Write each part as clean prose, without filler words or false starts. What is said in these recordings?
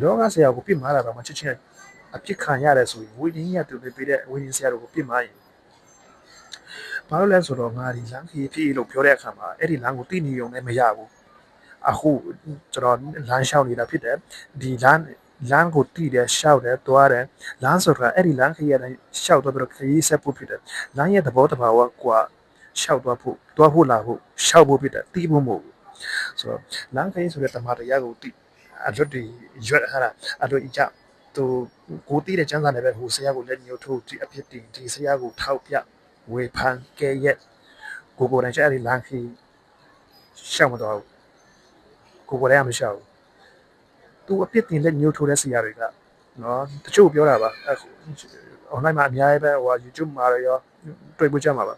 လောကဆရာကိုပြစ်မှားတာတော့မှချက်ချင်းအပြစ်ခံရတယ်ဆိုရင်ဝိညာဉ်ကြီးကတူပေးတဲ့ဝိညာဉ်ဆရာတို့ကိုပြစ်မှားရင်ဘာလို့လဲဆိုတော့ငါဒီလမ်းခရီးဖြစ်လို့ပြောတဲ့အခါမှာအဲ့ဒီလမ်းကိုတိနေုံနဲ့မရဘူးအခုကျွန်တော်လမ်းလျှောက်နေတာဖြစ်တယ်ဒီလမ်းကိုတိတယ်ရှောက်တယ်တွားတယ်လမ်းဆိုတာအဲ့ဒီလမ်းခရီးရတိုင်းရှောက်တော့ပြီးတော့ခရီးဆက်ဖို့ဖြစ်တယ်လမ်းရဲ့သဘောတဘာဝကွာရှောက်သွားဖို့လာဖို့ရှောက်ဖို့ဖြစ်တယ်တီးဖို့မဟုတ်ဘူးဆိုတော့လမ်းခရီးဆိုတဲ့တမန်တရားကိုတိအရွတ်တွေရွတ်ဟာအတို့ကြသူကိုတီးတဲ့ကျမ်းစာနဲ့ပဲဟိုဆရာကိုလက်ညှိုးထိုးဒီအဖြစ်တင်ဒီဆရာကိုထောက်ပြဝေဖန်ကဲရက်ကိုယ်တိုင်ကျအဲ့ဒီလမ်းခရီးရှောက်မတော့ကိုယ်တိုင်ကမရှောက်ဘူးသူအပြစ်တင်လက်ညှိုးထိုးတဲ့ဆရာတွေကနော်တချို့ပြောတာပါonline မှာအများကြီးပဲဟို YouTube မှာရောတွေ့ဖို့ကြမှာပါ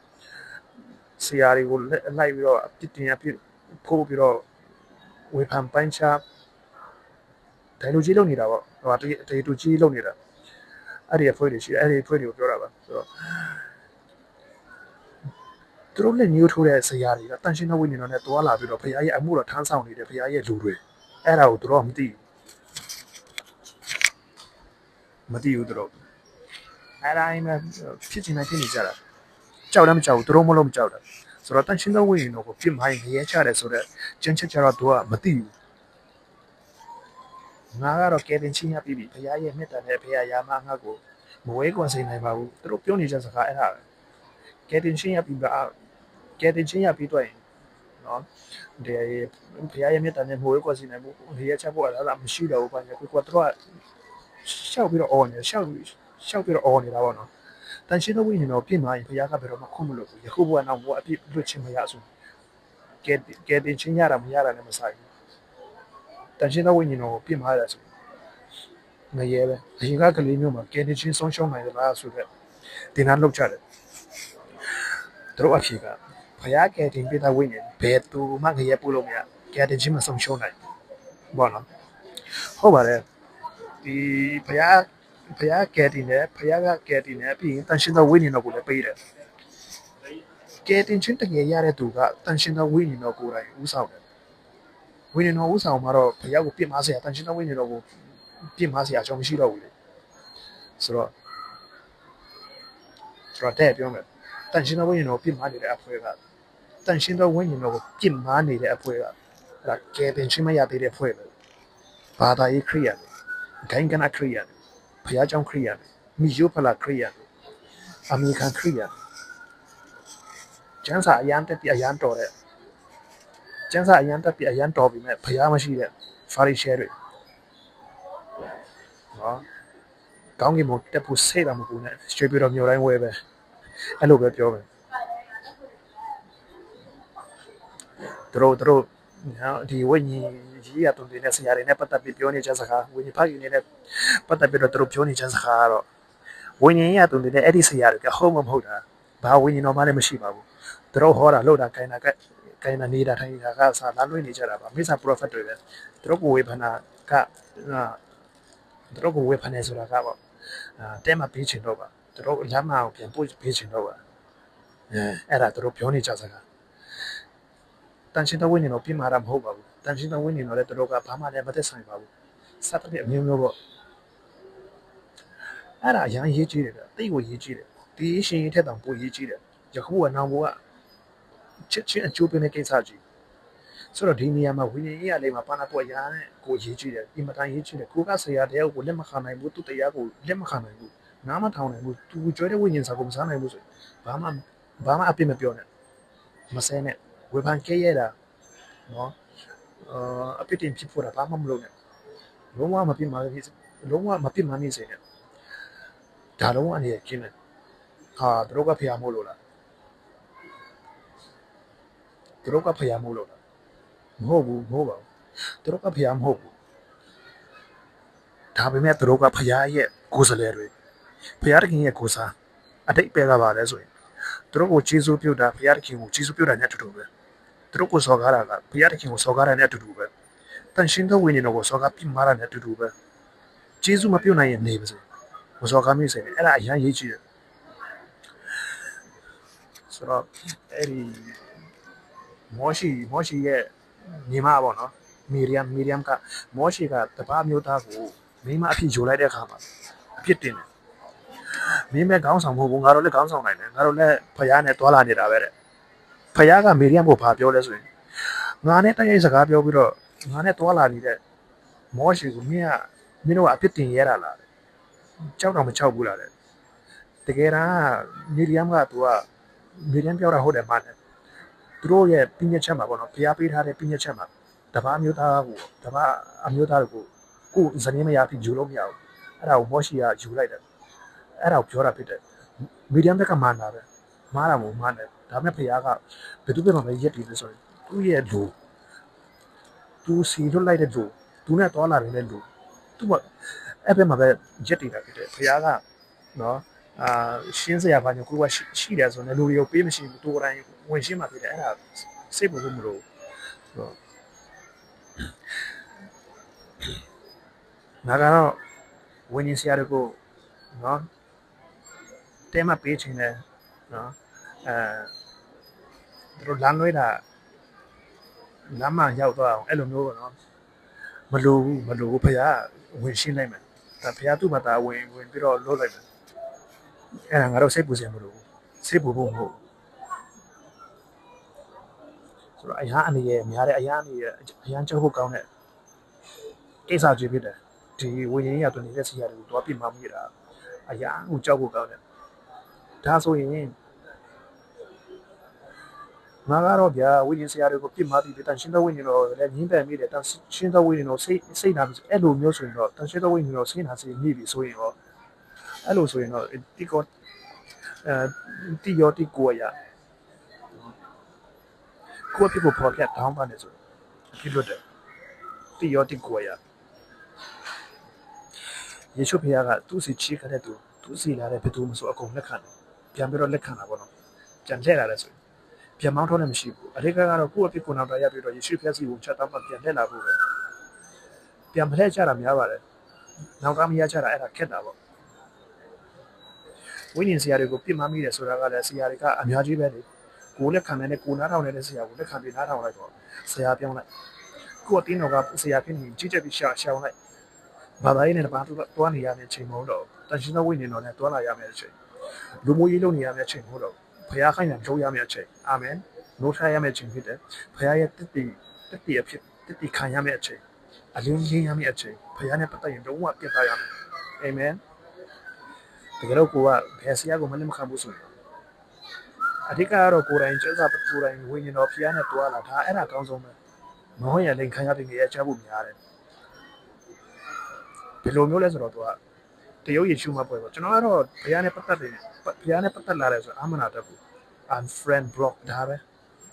ဆရာတွေကိုလိုက်ပြီးတော့အပြစ်တင်အပြစ်ဖိုးပြီးတော့ဝေဖန်ပိုင်းခြားဒိုင်လိုကြီးလုပ်နေတာပေါ့ဟိုတေတူကြီးလုပ်နေတာအဲ့ဒီအဖွဲ့တွေရှိတယ်အဲ့ဒီအဖွဲ့တွေကိုပြောတာပါဆိုတော့သူတို့လက်ညှိုးထိုးတဲ့ဆရာတွေကတန်ရှင်းတဲ့ဝိညာဉ်တော်နဲ့တွာလာပြီးတော့ဖခင်ရဲ့အမှုတော်ထမ်းဆောင်နေတယ်ဖခင်ရဲ့လူတွေအဲ့ဒါကိုသူတို့မသိဘူးသူတို့အဲ့ဒါအိမ်မှာဖြစ်ချင်တိုင်းဖြစ်နေကြတာကြောက်လည်းမကြောက်ဘူးသူတို့မလို့မကြောက်တာဆိုတော့တန်ရှင်းတဲ့ဝိညာဉ်တော်ကိုပြစ်မိုင်းရဲချတယ်ဆိုတော့ကျန်းချက်ကြတော့သူကမသိဘူးငါကတော့ကဲတင်ချင်းရပြီဖခင်ရဲ့မေတ္တာနဲ့ဖခင်ရာမငါ့ကိုမဝဲကွန်စိန်နိုင်ပါဘူးသူတို့ပြောနေကြစကားအဲ့ဒါကဲတင်ချင်းရပြီကဲတင်ချင်းရပြီးတော့နော်ဒီဖခင်ရဲ့မေတ္တာနဲ့မဝဲကွန်စိန်နိုင်ဘူးဒီရဲ့ချက်ဖို့အဲ့ဒါမရှိတော့ဘူးဘာလဲကိုကတော့ရှောက်ပြီးတော့အော်နေရှောက်ပြီးတော့အော်နေတာပေါ့နော်တန်ရှင်းသောဝိညာဉ်တော်ပြင်မာရင်ဘုရားကဘယ်တော့မှခွင့်မလို့ဘူးယခုဘဝနောက်ဘဝအပြစ်လွတ်ခြင်းမရဆိုကဲတင်ချင်းရတာမရတာလည်းမဆိုင်ဘူးတန်ရှင်းသောဝိညာဉ်တော်ကိုပြင်မာရတာဆိုငရဲပဲအရင်ကကလေးမျိုးမှာကဲတင်ချင်းဆုံးရှုံးနိုင်တယ်လားဆိုတော့တင်နာလောက်ကြတယ်တို့အဖြေကဘုရားကဲတင်ပြတဲ့ဝိညာဉ်ဘယ်သူမှငရဲပို့လို့မရကဲတင်ချင်းမဆုံးရှုံးနိုင်ဘောနော်ဟုတ်ပါတယ်ဒီဘုရားကဲတင်တယ်ဘုရားကကဲတင်တယ်ပြီးရင်တန်ရှင်းသောဝိညာဉ်တော်ကိုလည်းပေးတယ်ကဲတင်ချင်းတကယ်ရတဲ့သူကတန်ရှင်းသောဝိညာဉ်တော်ကိုယ်တိုင်ဥဆောင်တယ်ဝိညာဉ်တော်ဥဆောင်မှာတော့ဘုရားကိုပြစ်မှားစရာတန်ရှင်းသောဝိညာဉ်တော်ကိုပြစ်မှားစရာအကြောင်းမရှိတော့ဘူးလေဆိုတော့တဲ့ပြောမယ်တန်ရှင်းသောဝိညာဉ်တော်ပြစ်မှားနေတဲ့အဖွဲကတန်ရှင်းသောဝိညာဉ်တော်ကိုပြစ်မှားနေတဲ့အဖွဲကအဲ့ဒါကဲတင်ချင်းမရသေးတဲ့ဖွဲပဲဘာသာရေးခရိယာတွေဂိုင်းကနခရိယာတွေဘုရားကျောင်းခရိယာတွေမိယိုဖလာခရိယာတွေအမေရိကန်ခရိယာကျန်းစာအရန်တက်ပြီးအရန်တော်တဲ့ကျန်းစာအရန်တက်ပြီးအရန်တော်ပြီမဲ့ဘုရားမရှိတဲ့ဖာရီရှဲတွေနော်ကောင်းကင်ဘုံတက်ဖို့စိတ်တော်မပူနဲ့ရွှေပြည်တော်မြို့တိုင်းဝဲပဲအဲ့လိုပဲပြောမယ်တို့ဒီဝိညာဉ်ကြီးရတုန်တဲ့ဆရာတွေနဲ့ပတ်သက်ပြီးပြောနေကြစကားဝိညာဉ်ဖခင်နေတဲ့ပတ်သက်ပြီးတော့တို့ပြောနေကြစကားကတော့ဝိညာဉ်ရတုန်တဲ့အဲ့ဒီဆရာတွေကဟုတ်မဟုတ်တာဘာဝိညာဉ်တော်မှလည်းမရှိပါဘူးတို့ဟောတာလို့တာခိုင်းတာနေတာထိုင်တာကစားလာလွှင့်နေကြတာပါမိစ္ဆာပရိုဖက်တွေပဲတို့ကိုဝေဖန်တာကတို့ကိုဝေဖန်နေဆိုတာကပေါ့တဲမှာပေးချင်တော့ပါတို့လမ်းမအောင်ပြန်ပို့ပေးချင်တော့ပါအဲ့ဒါတို့ပြောနေကြစကားတန်ရှင်းသောဝိညာဉ်တော်ပြင်မာတာမဟုတ်ပါဘူးတန်ရှင်းသောဝိညာဉ်တော်လည်းတို့ကဘာမှလည်းမသက်ဆိုင်ပါဘူးစသဖြင့်အမျိုးမျိုးပေါ့အဲ့ဒါအရင်ရေးကြည့်တယ်ဗျတိတ်ကိုရေးကြည့်တယ်ဒီရှင်ရင်ထက်တောင်ပိုရေးကြည့်တယ်ယခုကနောင်ဘကချက်ချင်းအကျိုးပေးတဲ့ကိစ္စကြီးဆိုတော့ဒီနေရာမှာဝိညာဉ်ရေးရလေးမှာပါဏပေါ်ရာနဲ့ကိုရေးကြည့်တယ်ဒီမတိုင်းရေးကြည့်တယ်ကိုကဆရာတရားကိုလက်မခံနိုင်ဘူးသူတရားကိုလက်မခံနိုင်ဘူးနားမထောင်နိုင်ဘူးသူကြွတဲ့ဝိညာဉ်စာကိုမစားနိုင်ဘူးဆိုဘာမှအပြစ်မပြောနဲ့မဆဲနဲ့ဝေဖန်ခဲ့ရတာနော်အပြစ်တင်ဖြစ်ဖို့တာဘာမှမလုပ်နဲ့လုံးဝမပြစ်မှာနေစေနဲ့ဒါလုံးဝအနေနဲ့ကျင်းတယ်ဟာတို့ကဖျားမို့လို့လားတို့ကဖျားမို့လို့လားမဟုတ်ဘူးမဟုတ်ပါဘူးတို့ကဖျားမဟုတ်ဘူးဒါပေမဲ့တို့ကဖျားရဲ့ကိုယ်စလဲတွေဖျားတခင်ရဲ့ကိုစားအတိတ်ပဲကပါလဲဆိုရင်တို့ကိုကျေးဇူးပြုတာဖျားတခင်ကိုကျေးဇူးပြုတာနဲ့အတူတူပဲတို့ကိုစော်ကားတာကဖျားတခင်ကိုစော်ကားတာနဲ့အတူတူပဲတန်ရှင်းသောဝိညာဉ်တော်ကိုစော်ကားပြစ်မှားတာနဲ့အတူတူပဲကျေးဇူးမပြုတ်နိုင်ရင်နေပါစေမစော်ကားမိစေနဲ့အဲ့ဒါအရန်ရေးကြည့်တယ်ဆိုတော့အဲ့ဒီမောရှိရဲ့ညီမပေါ့နော် မီရီယမ်ကမောရှိကတပါးမျိုးသားကိုမိမအဖြစ်ယူလိုက်တဲ့အခါမှာအဖြစ်တင်တယ်မင်းမဲခေါင်းဆောင်မဟုတ်ဘူးငါတို့လည်းခေါင်းဆောင်နိုင်တယ်ငါတို့လည်းဖယားနဲ့တွာလာနေတာပဲတဲ့ဖယားကမီရီယမ်ကိုဘာပြောလဲဆိုရင်ငါနဲ့တိုက်ရိုက်စကားပြောပြီးတော့ငါနဲ့တွာလာနေတဲ့မောရှိကိုမင်းတို့ကအဖြစ်တင်ရဲတာလားကြောက်တော့မကြောက်ဘူးလားတဲ့တကယ်တမ်းမီရီယမ်ကသူကမီရီယမ်ပြောတာဟုတ်တယ်မှန်တယ်သူတို့ရဲ့ပြညတ်ချက်မှာပေါ့နော်ဖျားပေးထားတဲ့ပြညတ်ချက်မှာတပားမျိုးသားကိုတပားအမျိုးသားကိုကိုဇနီးမယားဖြစ်ယူလို့မရဘူးအဲ့ဒါကိုမောရှိကယူလိုက်တယ်အဲ့ဒါကိုပြောတာဖြစ်တယ်မီဒီယမ်တက်ကမှန်တာပဲမှားတာမဟုတ်မှန်တယ်ဒါပေမဲ့ဖျားကဘယ်သူမှမရက်တည်လို့ဆိုရင်သူ့ရဲ့လူသူစီလွတ်လိုက်တဲ့လူသူနဲ့တော်လာတဲ့လူသူ့အဲ့ဘက်မှာပဲရက်တည်တာဖြစ်တယ်ဖျားကနော်ရှင်းစရာဘာညကိုကရှိတယ်ဆိုတော့လူတွေကိုပေးမရှိဘူးတူတိုင်းဝင်ရှင်းမှဖြစ်တယ်အဲ့ဒါစိတ်ပူမှုမလို့ငါကတော့ဝင်းကြီးဆရာတို့နော်တဲမပေးချင်တယ်နော်သူတို့လမ်းလွှဲတာလမ်းမရောက်သွားအောင်အဲ့လိုမျိုးပေါ့နော်မလိုဘူးဖခင်ဝင်ရှင်းလိုက်မယ်ဒါဖခင်သူ့မှာဒါဝင်ပြီးတော့လွတ်လိုက်မယ်အဲ့ဒါငါတို့စိတ်ပူစရာမလိုဘူးစိတ်ပူဖို့မဟုတ်ဆိုတော့အရာအနေနဲ့များတဲ့အရာအနေနဲ့အရန်ကြောက်ဖို့ကောင်းတဲ့ကိစ္စကြီးဖြစ်တယ်ဒီဝင်းရင်းရတွင်နေတဲ့ဆရာတွေကိုတော့ပြစ်မှာမိတာအရာကိုကြောက်ဖို့ကောင်းတယ်ဒါဆိုရင်ငါကတော့ဗျာဝင်းရင်းဆရာတွေကိုပြစ်မှာပြီးတန်ရှင်းသောဝင်းရင်းတော့လည်းငင်းပယ်မိတယ်တန်ရှင်းသောဝင်းရင်းတော့စိတ်နာအဲ့လိုမျိုးဆိုရင်တော့တန်ရှင်းသောဝင်းရင်းတော့စိတ်နာစိတ်မိပြီဆိုရင်တော့အဲ့လိုဆိုရင်တော့တီရောတီကိုရကိုပြဖို့ဖော်ပြတောင်းပန်နေဆိုပြလွတ်တယ်တီရောတီကိုရယေရှုဖခင်ကသူ့စီချီးခဲ့တဲ့သူ့စီလာတဲ့ဘယ်သူမှဆိုအကုန်လက်ခံတယ်ပြန်ပြီးတော့လက်ခံတာပေါ့နော်ပြန်လှည့်လာတယ်ဆိုရင်ပြန်မောင်းထောလည်းမရှိဘူးအရိကကတော့ကိုယ့်အဖြစ်ကိုယ်နောက်တော့ရပြီးတော့ယေရှုဖခင်စီကိုချက်တော့မှပြန်လှည့်လာဖို့ပဲပြန်ဖလှည့်ချတာများပါတယ်နောက်ကမရချတာအဲ့ဒါခက်တာပေါ့ဝိညာဉ်ဆရာတွေကိုပြစ်မှားမိတယ်ဆိုတာကလည်းဆရာတွေကအများကြီးပဲလေကိုလက်ခံတဲ့ကိုနားထောင်နေတဲ့ဆရာကိုလက်ခံပြီးနားထောင်လိုက်တော့ဆရာပြောင်းလိုက်ကိုအတင်းတော်ကဆရာဖြစ်နေကြီးကြပ်ပြီးရှောင်းလိုက်ဘာသာရေးနဲ့တပါးတွားနေရတဲ့အချိန်မဟုတ်တော့တန်ရှင်းသောဝိညာဉ်တော်နဲ့တွားလာရမယ့်အချိန်လူမျိုးရေးလုပ်နေရမယ့်အချိန်မဟုတ်တော့ဘုရားခိုင်းတာလုပ်ရမယ့်အချိန်အာမင်နိုးထရမယ့်အချိန်ဖြစ်တယ်ဘုရားရဲ့တတိအဖြစ်တတိခံရမယ့်အချိန်အလင်းရင်းရမယ့်အချိန်ဘုရားနဲ့ပတ်သက်ရင်လုံးဝပြတ်သားရမယ်အာမင်တကယ်တော့ကိုကဘယ်ဆရာကိုမှလက်မခံဘူးဆိုရင်အဓိကကတော့ကိုယ်တိုင်ကျမ်းစာကိုယ်တိုင်ဝိညာဉ်တော်ဘုရားနဲ့တွားလာဒါအဲ့ဒါအကောင်းဆုံးပဲမဟုတ်ရင်လည်းခံရတဲ့နေရာချဖို့များတယ်ဘယ်လိုမျိုးလဲဆိုတော့သူကတရုတ်ယေရှုမှာပွဲပေါ့ကျွန်တော်ကတော့ဘုရားနဲ့ပတ်သက်လာတယ်ဆိုအာမနာတတ်ဘူး unfriend block ဒါပဲ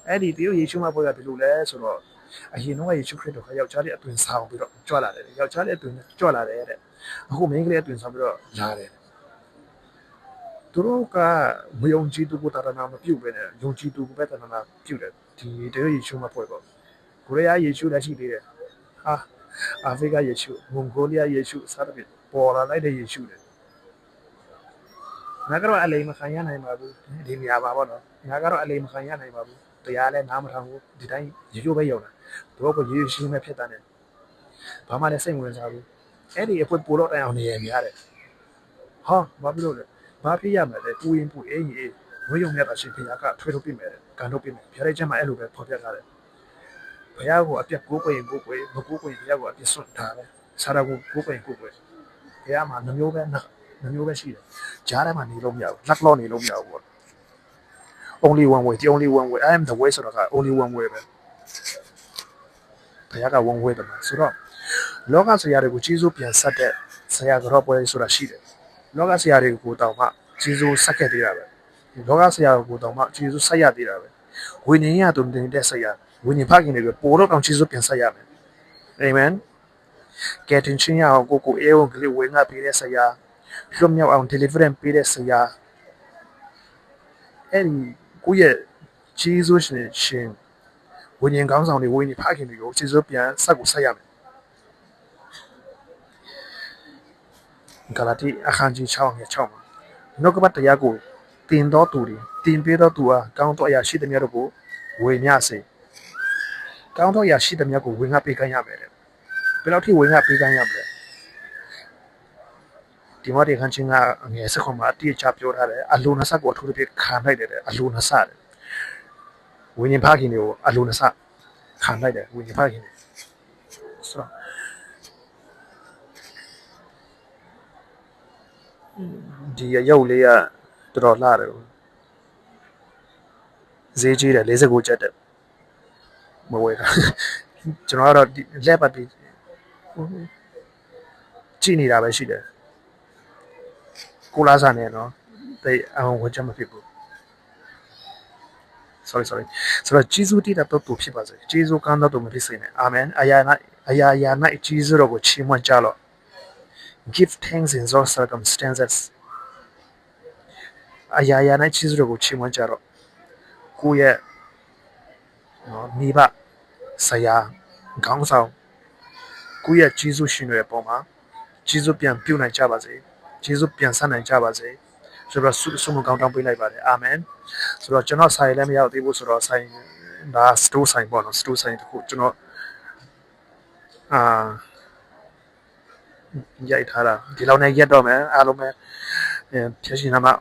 အဲ့ဒီတရုတ်ယေရှုမှာပွဲကဘယ်လိုလဲဆိုတော့အရင်တော့ယေရှုခရစ်တော်ကယောက်ျားလေးအတွင်ဆောင်ပြီးတော့ကြွလာတယ်ယောက်ျားလေးအတွင်ကြွလာတယ်တဲ့အခုမိန်းကလေးအတွင်ဆောင်ပြီးတော့လာတယ်သူတို့ကမယုံကြည်သူကိုတာနာမပြုတ်ပဲနဲ့ယုံကြည်သူကိုပဲတာနာပြုတ်တယ်ဒီတရုတ်ယေရှုမှာပွဲပေါ့ကိုရီးယားယေရှုလည်းရှိသေးတယ်ဟာအာဖရိကယေရှုမွန်ဂိုလီးယားယေရှုစသဖြင့်ပေါ်လာလိုက်တဲ့ယေရှုတွေငါကတော့အလိမ်မခံရနိုင်ပါဘူးဒီနေရာပါပေါ့နော်ငါကတော့အလိမ်မခံရနိုင်ပါဘူးတရားလည်းနားမထောင်ဘူးဒီတိုင်းရေချိုးပဲရောက်တာတို့ကရေချိုးရှင်းမဲ့ဖြစ်တာနဲ့ဘာမှလည်းစိတ်ဝင်စားဘူးအဲ့ဒီအဖွင့်ပို့တော့တိုင်အောင်နေရများတယ်ဟာဘာဖြစ်လို့လဲဘာဖြစ်ရမလဲပူရင်ပူအေးကြီးဝေးုံမြတ်တာရှင်ဖခင်ကထွေးထုတ်ပြမယ်ကန်ထုတ်ပြမယ်ဖျားတဲ့ချက်မှာအဲ့လိုပဲဖော်ပြထားတယ်ဘုရားကိုအပြတ်ကိုးကွယ်ရင်ကိုးကွယ်မကိုးကွယ်ဘုရားကိုအပြတ်စွန့်ထားတယ်ဆရာကိုကိုးကွယ်ကိုးကွယ်ဘုရားမှာနှမျိုးပဲရှိတယ်ကြားထဲမှာနေလို့မရဘူးလက်လော့နေလို့မရဘူးပေါ့ only one way the only one way I am the way ဆိုတော့က only one way ပဲဘုရားက one way တမဆိုတော့လောကဆရာတွေကိုကျေးဇူးပြန်ဆက်တဲ့ဆရာတော်ပွဲဆိုတာရှိတယ်လောကဆရာတွေကိုတောင်မှကျေးဇူးဆက်ခဲ့သေးတာပဲလောကဆရာကိုတောင်မှကျေးဇူးဆက်ရသေးတာပဲဝိညာဉ်ရသူတဲ့ဆရာဝိညာဉ်ဖခင်တွေပို့တော့တောင်ကျေးဇူးပြန်ဆက်ရမယ်အာမင်ကဲတင်ချင်းရအောင်ကိုအေဝံကလေးဝင်ငါပေးတဲ့ဆရာလွတ်မြောက်အောင် deliverance ပေးတဲ့ဆရာအဲ့ဒီကိုရဲ့ဂျေဇုရှင်ဝိညာဉ်ကောင်းဆောင်တွေဝိညာဉ်ဖခင်တွေကိုဂျေဇုပြန်ဆက်ကိုဆက်ရမယ်ဂလာတိအခန်းကြီး6ငယ်6မှာနှုတ်ကပတ်တရားကိုတင်တော်သူတွေတင်ပေးတော်သူအားကောင်းသောအရာရှိသမျှတို့ကိုဝေမျှစေ ကောင်းသောရာရှိသမျှကိုဝင်ငါပေးခိုင်းရမယ်တဲ့ဘယ်လောက်ထိဝင်ငါပေးခိုင်းရမလဲဒီမော်ဒီခန်းချင်းကငယ်စက်ခွန်မှာအတိအကျပြောထားတယ်အလိုနဆကိုအထူးသဖြင့်ခံလိုက်တယ်တဲ့အလိုနဆတယ်ဝိညာဉ်ဖခင်တွေကိုအလိုနဆခံလိုက်တယ်ဝိညာဉ်ဖခင်တွေဆိုတော့ဒီရုပ်လေးကတော်တော်လှတယ်ဈေးကြီးတယ်49ကျပ်တယ်မဝယ်တာကျွန်တော်ကတော့လက်ပတ်ပြီးကြည့်နေတာပဲရှိတယ်ကိုလာစားနေနော်တိတ်အောင်ဝကြမဖြစ်ဘူး sorry ဆိုတော့ဂျေဇုတည်တဲ့တော့ဖြစ်ပါစေဂျေဇုကောင်းတော့မဖြစ်စေနဲ့အာမင်အယာနာဂျေဇုတော်ကိုချီးမွမ်းကြလို့ give thanks in all circumstances အယာနာဂျေဇုတော်ကိုချီးမွမ်းကြတော့ကိုယ့်ရဲ့နော်မိဘဆရာခေါင်းဆောင်ကိုယ့်ရဲ့ဂျေဇုရှင်တွေအပေါ်မှာဂျေဇုပြန်ပြုနိုင်ကြပါစေဂျေဇုပြန်ဆန်းနိုင်ကြပါစေဆိုတော့ဆုမကောင်းတောင်းပေးလိုက်ပါတယ်အာမင်ဆိုတော့ကျွန်တော်ဆိုင်လည်းမရောက်သေးဘူးဆိုတော့ဆိုင်ဒါစတိုးဆိုင်ပေါ့နော်စတိုးဆိုင်တခုကျွန်တော်ရိုက်ထားတာဒီလောက်နဲ့ရက်တော့မယ်အားလုံးပဲဖြည့်ရှင်နာမှာ